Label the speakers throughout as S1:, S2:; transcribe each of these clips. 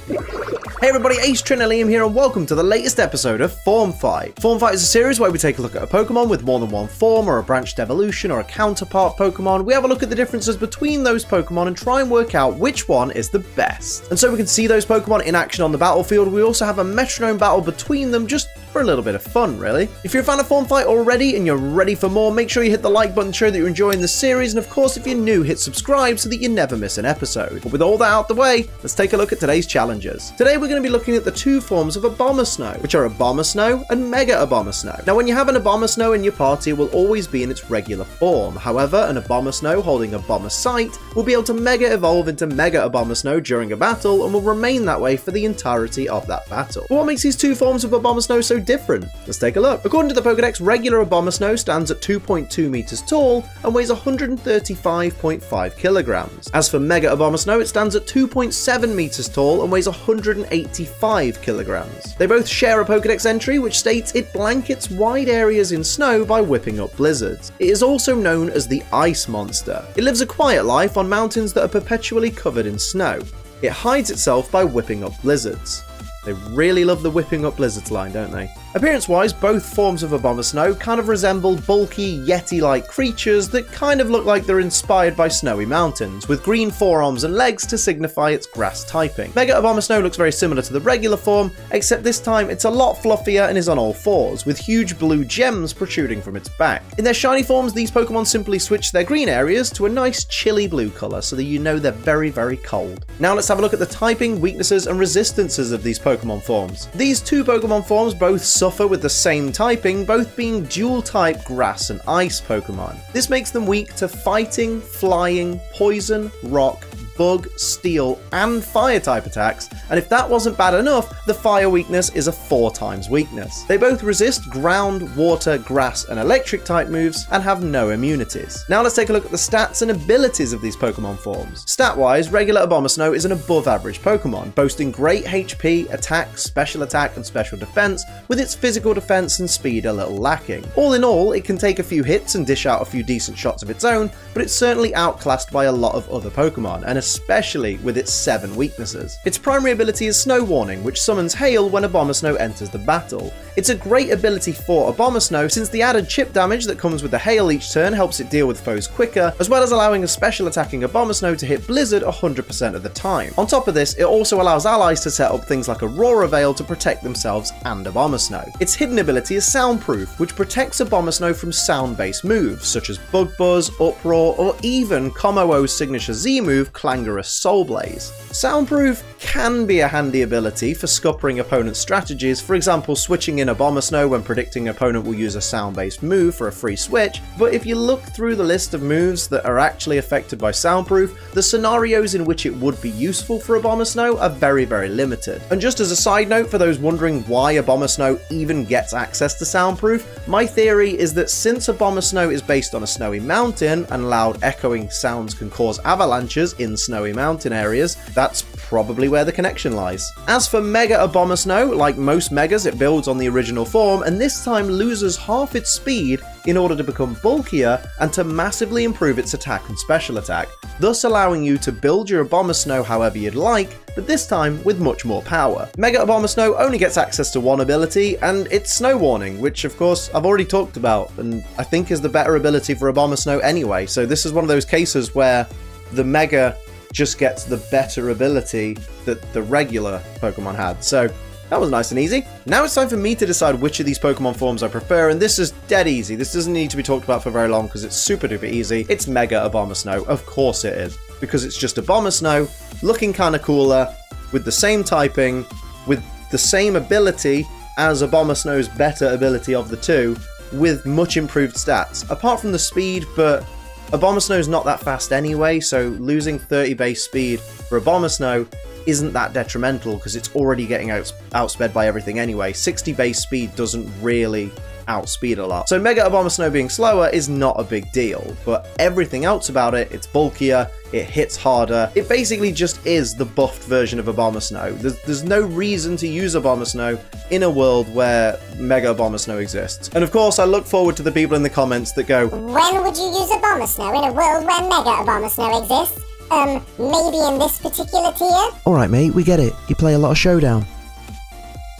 S1: Hey everybody, Ace Trinilium here and welcome to the latest episode of Form Fight. Form Fight is a series where we take a look at a Pokemon with more than one form or a branched evolution or a counterpart Pokemon. We have a look at the differences between those Pokemon and try and work out which one is the best. And so we can see those Pokemon in action on the battlefield. We also have a Metronome Battle between them just for a little bit of fun, really. If you're a fan of Form Fight already and you're ready for more, make sure you hit the like button to show that you're enjoying the series, and of course if you're new, hit subscribe so that you never miss an episode. But with all that out the way, let's take a look at today's challenges. Today we're going to be looking at the two forms of Abomasnow, which are Abomasnow and Mega Abomasnow. Now when you have an Abomasnow in your party, it will always be in its regular form. However, an Abomasnow holding Abomasite will be able to Mega Evolve into Mega Abomasnow during a battle and will remain that way for the entirety of that battle. But what makes these two forms of Abomasnow so different? Let's take a look. According to the Pokedex, regular Abomasnow stands at 2.2 meters tall and weighs 135.5 kilograms. As for Mega Abomasnow, it stands at 2.7 meters tall and weighs 185 kilograms. They both share a Pokedex entry which states it blankets wide areas in snow by whipping up blizzards. It is also known as the Ice Monster. It lives a quiet life on mountains that are perpetually covered in snow. It hides itself by whipping up blizzards. They really love the whipping up blizzards line, don't they? Appearance-wise, both forms of Abomasnow kind of resemble bulky, Yeti-like creatures that kind of look like they're inspired by snowy mountains, with green forearms and legs to signify its grass typing. Mega Abomasnow looks very similar to the regular form, except this time it's a lot fluffier and is on all fours, with huge blue gems protruding from its back. In their shiny forms, these Pokemon simply switch their green areas to a nice chilly blue colour so that you know they're very, very cold. Now let's have a look at the typing, weaknesses and resistances of these Pokemon forms. These two Pokemon forms both suffer with the same typing, both being dual-type grass and ice Pokemon. This makes them weak to fighting, flying, poison, rock, bug, steel, and fire-type attacks, and if that wasn't bad enough, the fire weakness is a 4 times weakness. They both resist ground, water, grass, and electric-type moves, and have no immunities. Now let's take a look at the stats and abilities of these Pokemon forms. Stat-wise, regular Abomasnow is an above-average Pokemon, boasting great HP, attack, special attack, and special defense, with its physical defense and speed a little lacking. All in all, it can take a few hits and dish out a few decent shots of its own, but it's certainly outclassed by a lot of other Pokemon, and especially with its 7 weaknesses. Its primary ability is Snow Warning, which summons hail when Abomasnow enters the battle. It's a great ability for Abomasnow since the added chip damage that comes with the hail each turn helps it deal with foes quicker, as well as allowing a special attacking Abomasnow to hit Blizzard 100% of the time. On top of this, it also allows allies to set up things like Aurora Veil to protect themselves and Abomasnow. Its hidden ability is Soundproof, which protects Abomasnow from sound-based moves, such as Bug Buzz, Uproar, or even Kommo-O's signature Z move, Clangorous Soul Blaze. Soundproof can be a handy ability for scuppering opponents' strategies, for example switching in Abomasnow when predicting an opponent will use a sound-based move for a free switch, but if you look through the list of moves that are actually affected by Soundproof, the scenarios in which it would be useful for Abomasnow are very, very limited. And just as a side note for those wondering why Abomasnow even gets access to Soundproof, my theory is that since Abomasnow is based on a snowy mountain and loud echoing sounds can cause avalanches in snowy mountain areas, that's probably where the connection lies. As for Mega Abomasnow, like most Megas, it builds on the original form and this time loses half its speed in order to become bulkier and to massively improve its attack and special attack, thus allowing you to build your Abomasnow however you'd like, but this time with much more power. Mega Abomasnow only gets access to one ability, and it's Snow Warning, which of course I've already talked about, and I think is the better ability for Abomasnow anyway, so this is one of those cases where the Mega just gets the better ability that the regular Pokemon had. So that was nice and easy. Now it's time for me to decide which of these Pokemon forms I prefer, and this is dead easy. This doesn't need to be talked about for very long because it's super duper easy. It's Mega Abomasnow. Of course it is. Because it's just Abomasnow, looking kind of cooler, with the same typing, with the same ability as Abomasnow's better ability of the two, with much improved stats. Apart from the speed, but Abomasnow's not that fast anyway, so losing 30 base speed for Abomasnow isn't that detrimental because it's already getting outsped by everything anyway. 60 base speed doesn't really outspeed a lot. So Mega Abomasnow being slower is not a big deal, but everything else about it, it's bulkier, it hits harder, it basically just is the buffed version of Abomasnow. There's no reason to use Abomasnow in a world where Mega Abomasnow exists. And of course, I look forward to the people in the comments that go,
S2: when would you use Abomasnow in a world where Mega Abomasnow exists? Maybe in this particular tier?
S1: Alright mate, we get it. You play a lot of Showdown.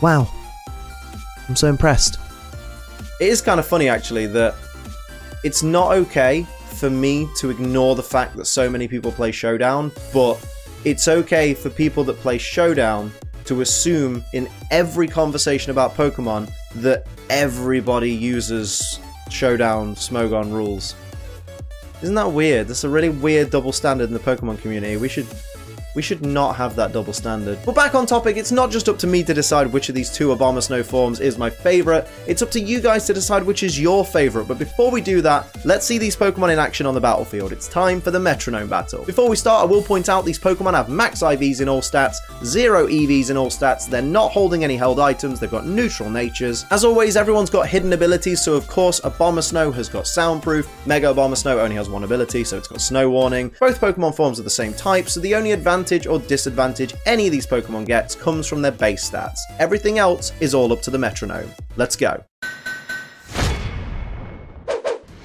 S1: Wow. I'm so impressed. It is kind of funny actually that it's not okay for me to ignore the fact that so many people play Showdown, but it's okay for people that play Showdown to assume in every conversation about Pokemon that everybody uses Showdown Smogon rules. Isn't that weird? That's a really weird double standard in the Pokemon community. We should not have that double standard. But back on topic, it's not just up to me to decide which of these two Abomasnow forms is my favourite, it's up to you guys to decide which is your favourite. But before we do that, let's see these Pokemon in action on the battlefield. It's time for the Metronome Battle. Before we start, I will point out these Pokemon have max IVs in all stats, 0 EVs in all stats, they're not holding any held items, they've got neutral natures. As always, everyone's got hidden abilities, so of course Abomasnow has got Soundproof, Mega Abomasnow only has one ability, so it's got Snow Warning. Both Pokemon forms are the same type, so the only advantage or disadvantage any of these Pokemon gets comes from their base stats. Everything else is all up to the Metronome. Let's go.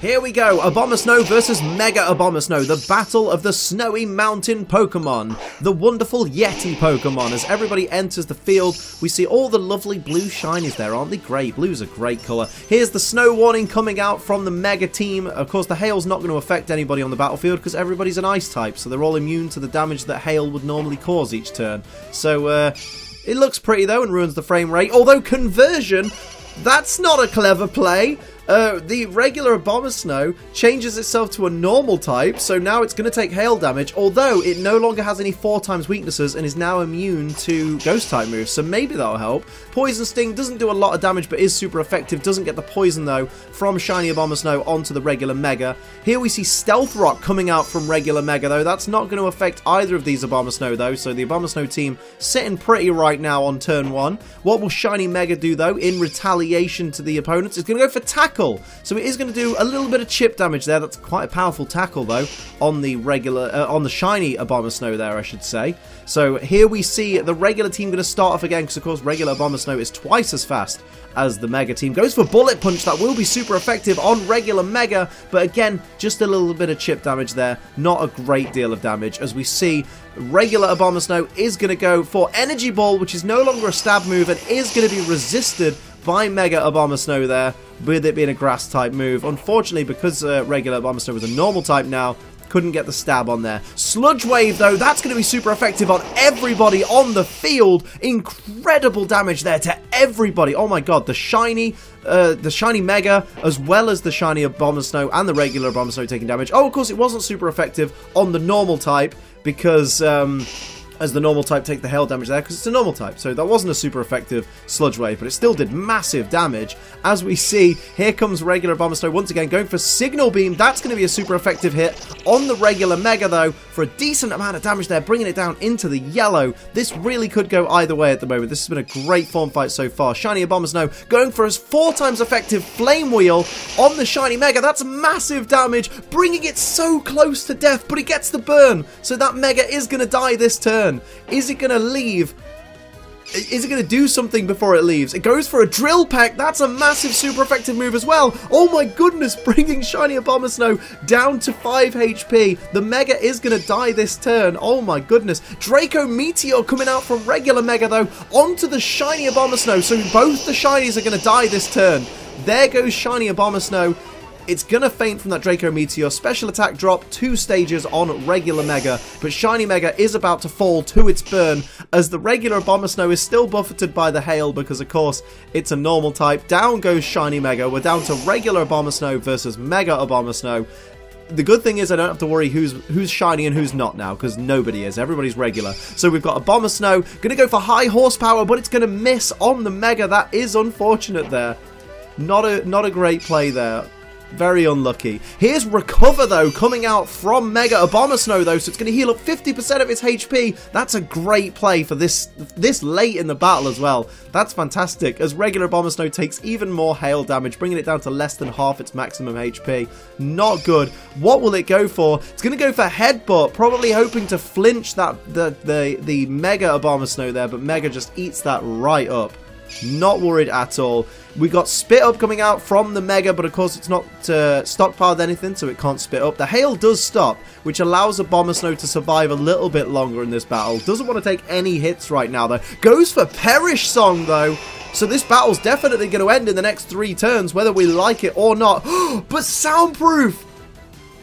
S1: Here we go, Abomasnow versus Mega Abomasnow, the battle of the snowy mountain Pokemon, the wonderful Yeti Pokemon. As everybody enters the field, we see all the lovely blue shinies there, aren't they great? Blue's a great colour. Here's the Snow Warning coming out from the Mega team. Of course, the Hail's not going to affect anybody on the battlefield because everybody's an Ice type, so they're all immune to the damage that Hail would normally cause each turn. So, it looks pretty though and ruins the frame rate, although Conversion, that's not a clever play. The regular Abomasnow changes itself to a normal type, so now it's going to take hail damage, although it no longer has any 4x weaknesses and is now immune to ghost type moves, so maybe that'll help. Poison Sting doesn't do a lot of damage but is super effective, doesn't get the poison though from shiny Abomasnow onto the regular Mega. Here we see Stealth Rock coming out from regular Mega though, that's not going to affect either of these Abomasnow though, so the Abomasnow team sitting pretty right now on turn 1. What will shiny Mega do though in retaliation to the opponents? It's going to go for Tackle. So it is going to do a little bit of chip damage there. That's quite a powerful tackle though on the regular, on the shiny Abomasnow there, I should say. So here we see the regular team going to start off again because of course regular Abomasnow is twice as fast as the Mega team. Goes for Bullet Punch, that will be super effective on regular Mega, but again, just a little bit of chip damage there, not a great deal of damage. As we see, regular Abomasnow is going to go for Energy Ball, which is no longer a stab move and is going to be resisted by Mega Abomasnow there, with it being a grass type move. Unfortunately, because regular Abomasnow was a normal type now, couldn't get the stab on there. Sludge Wave though, that's going to be super effective on everybody on the field. Incredible damage there to everybody. Oh my god, the shiny Mega as well as the shiny Abomasnow and the regular Abomasnow taking damage. Oh, of course it wasn't super effective on the normal type because as the normal type take the hail damage there because it's a normal type. So that wasn't a super effective Sludge Wave, but it still did massive damage. As we see, here comes regular Abomasnow once again going for Signal Beam. That's going to be a super effective hit on the regular Mega though for a decent amount of damage there, bringing it down into the yellow. This really could go either way at the moment. This has been a great form fight so far. Shiny Abomasnow going for his 4x effective Flame Wheel on the shiny Mega. That's massive damage, bringing it so close to death, but he gets the burn. So that Mega is going to die this turn. Is it going to leave? Is it going to do something before it leaves? It goes for a Drill Peck. That's a massive super effective move as well. Oh my goodness, bringing shiny Abomasnow down to 5 HP. The Mega is going to die this turn. Oh my goodness. Draco Meteor coming out from regular Mega though onto the shiny Abomasnow. So both the shinies are going to die this turn. There goes shiny Abomasnow. It's going to faint from that Draco Meteor. Special attack drop, 2 stages on regular Mega. But shiny Mega is about to fall to its burn as the regular Abomasnow is still buffeted by the hail because, of course, it's a normal type. Down goes shiny Mega. We're down to regular Abomasnow versus Mega Abomasnow. The good thing is I don't have to worry who's shiny and who's not now, because nobody is. Everybody's regular. So we've got Abomasnow. Going to go for high horsepower, but it's going to miss on the Mega. That is unfortunate there. Not a great play there. Very unlucky. Here's Recover though, coming out from Mega Abomasnow though, so it's going to heal up 50% of its HP. That's a great play for this late in the battle as well. That's fantastic, as regular Abomasnow takes even more hail damage, bringing it down to less than half its maximum HP. Not good. What will it go for? It's going to go for Headbutt, probably hoping to flinch that the Mega Abomasnow there, but Mega just eats that right up. Not worried at all. We got Spit Up coming out from the Mega, but of course it's not stockpiled anything, so it can't Spit Up. The Hail does stop, which allows Abomasnow to survive a little bit longer in this battle. Doesn't want to take any hits right now, though. Goes for Perish Song, though. So this battle's definitely going to end in the next 3 turns, whether we like it or not. But Soundproof!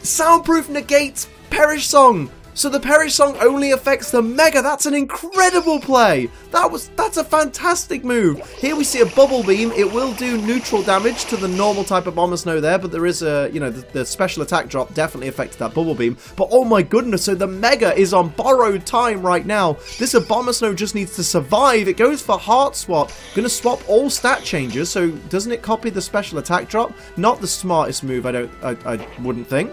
S1: Soundproof negates Perish Song. So the Perish Song only affects the Mega. That's an incredible play. That's a fantastic move. Here we see a Bubble Beam. It will do neutral damage to the normal type of Abomasnow there, but there is a, you know, the special attack drop definitely affected that Bubble Beam. But oh my goodness, so the Mega is on borrowed time right now. This Abomasnow just needs to survive. It goes for Heart Swap. Gonna swap all stat changes, so doesn't it copy the special attack drop? Not the smartest move, I wouldn't think.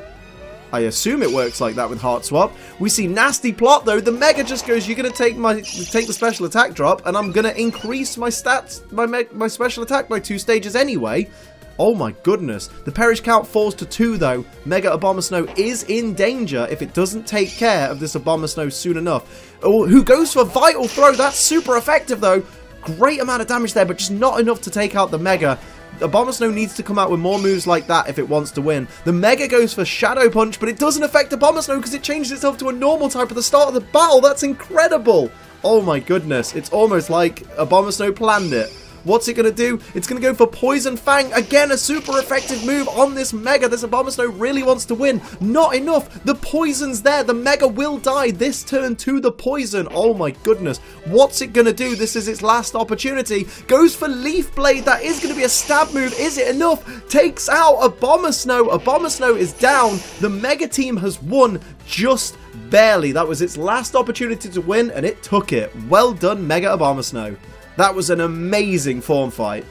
S1: I assume it works like that with Heart Swap. We see Nasty Plot though. The Mega just goes, you're gonna take the special attack drop, and I'm gonna increase my stats, my special attack by 2 stages anyway. Oh my goodness. The Perish count falls to 2 though. Mega Abomasnow is in danger if it doesn't take care of this Abomasnow soon enough. Oh, who goes for Vital Throw? That's super effective though. Great amount of damage there, but just not enough to take out the Mega. Abomasnow needs to come out with more moves like that if it wants to win. The Mega goes for Shadow Punch, but it doesn't affect Abomasnow because it changes itself to a normal type at the start of the battle. That's incredible. Oh my goodness. It's almost like Abomasnow planned it. What's it going to do? It's going to go for Poison Fang. Again, a super effective move on this Mega. This Abomasnow really wants to win. Not enough. The poison's there. The Mega will die this turn to the poison. Oh my goodness. What's it going to do? This is its last opportunity. Goes for Leaf Blade. That is going to be a stab move. Is it enough? Takes out Abomasnow. Abomasnow is down. The Mega team has won just barely. That was its last opportunity to win, and it took it. Well done, Mega Abomasnow. That was an amazing form fight.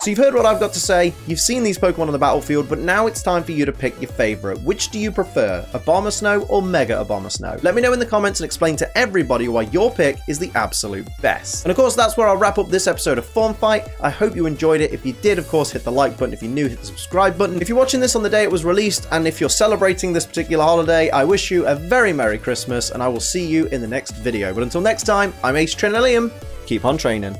S1: So you've heard what I've got to say, you've seen these Pokemon on the battlefield, but now it's time for you to pick your favourite. Which do you prefer, Abomasnow or Mega Abomasnow? Let me know in the comments and explain to everybody why your pick is the absolute best. And of course, that's where I'll wrap up this episode of Form Fight. I hope you enjoyed it. If you did, of course, hit the like button. If you're new, hit the subscribe button. If you're watching this on the day it was released, and if you're celebrating this particular holiday, I wish you a very Merry Christmas, and I will see you in the next video. But until next time, I'm Ace Trinillium. Keep on training.